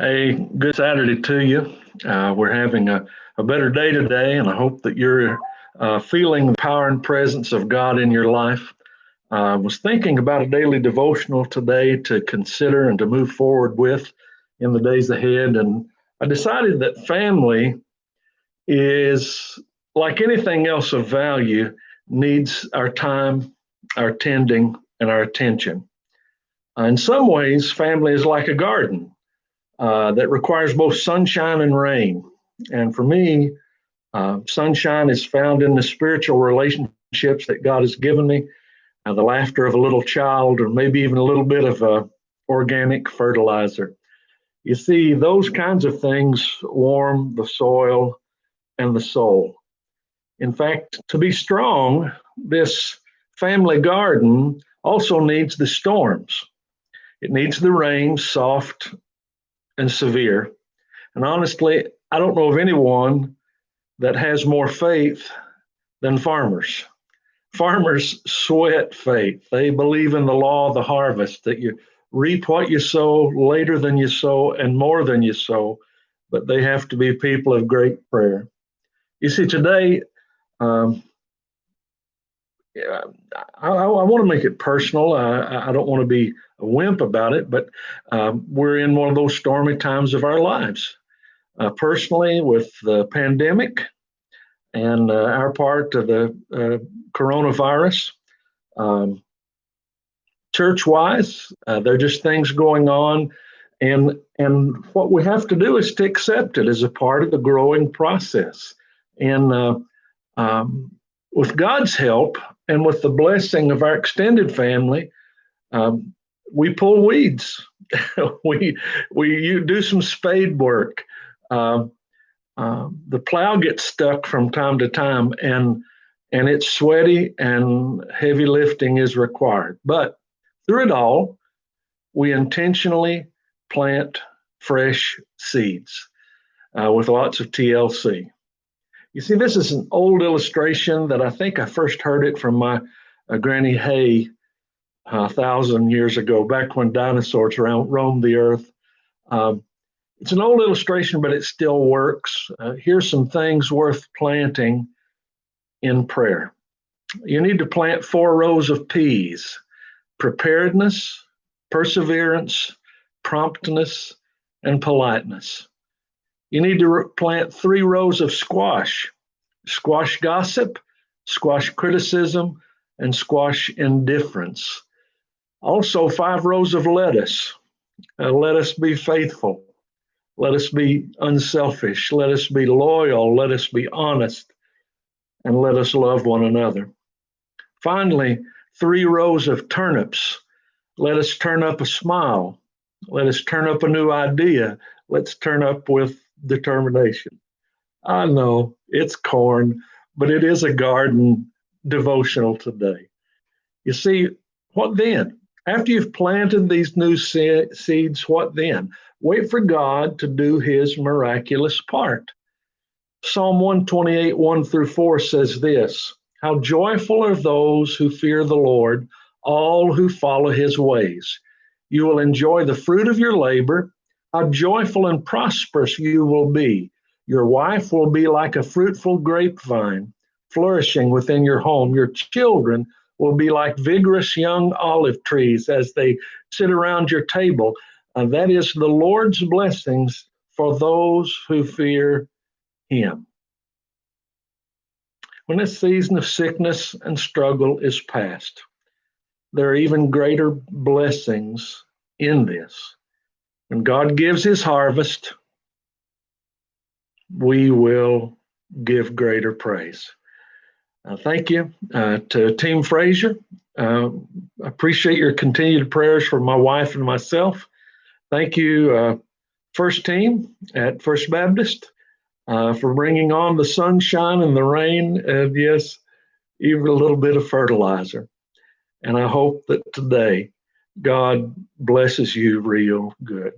Hey, good Saturday to you. We're having a better day today, and I hope that you're feeling the power and presence of God in your life. I was thinking about a daily devotional today to consider and to move forward with in the days ahead, and I decided that family is like anything else of value, needs our time, our tending, and our attention. In some ways, family is like a garden that requires both sunshine and rain. And for me, sunshine is found in the spiritual relationships that God has given me, the laughter of a little child, or maybe even a little bit of organic fertilizer. You see, those kinds of things warm the soil and the soul. In fact, to be strong, this family garden also needs the storms. It needs the rain, soft and severe. And honestly, I don't know of anyone that has more faith than farmers. Farmers sweat faith. They believe in the law of the harvest, that you reap what you sow, later than you sow, and more than you sow. But they have to be people of great prayer. You see, today, um, yeah, I want to make it personal. I don't want to be a wimp about it, but we're in one of those stormy times of our lives. Personally, with the pandemic and our part of the coronavirus, um, church-wise, there are just things going on, and what we have to do is to accept it as a part of the growing process. And um, with God's help and with the blessing of our extended family, um, we pull weeds. We do some spade work. Um, the plow gets stuck from time to time, and it's sweaty and heavy lifting is required. But through it all, we intentionally plant fresh seeds with lots of TLC. You see, this is an old illustration that I think I first heard it from my Granny Hay 1,000 years ago, back when dinosaurs roamed the earth. Um, it's an old illustration, but it still works. Here's some things worth planting in prayer. You need to plant 4 rows of peas: preparedness, perseverance, promptness, and politeness. You need to plant 3 rows of squash: squash gossip, squash criticism, and squash indifference. Also, 5 rows of lettuce. Let us be faithful. Let us be unselfish. Let us be loyal. Let us be honest. And let us love one another. Finally, 3 rows of turnips. Let us turn up a smile. Let us turn up a new idea. Let's turn up with determination. I know it's corn, but it is a garden devotional today. You see, what then? After you've planted these new seeds, what then? Wait for God to do his miraculous part. Psalm 128, 1 through 4 says this: How joyful are those who fear the Lord, all who follow his ways. You will enjoy the fruit of your labor. How joyful and prosperous you will be. Your wife will be like a fruitful grapevine, flourishing within your home. Your children will be like vigorous young olive trees as they sit around your table. That is the Lord's blessings for those who fear him. When this season of sickness and struggle is past, there are even greater blessings in this. When God gives his harvest, we will give greater praise. Thank you to Team Fraser. I appreciate your continued prayers for my wife and myself. Thank you, First Team at First Baptist, for bringing on the sunshine and the rain, and yes, even a little bit of fertilizer. And I hope that today God blesses you real good.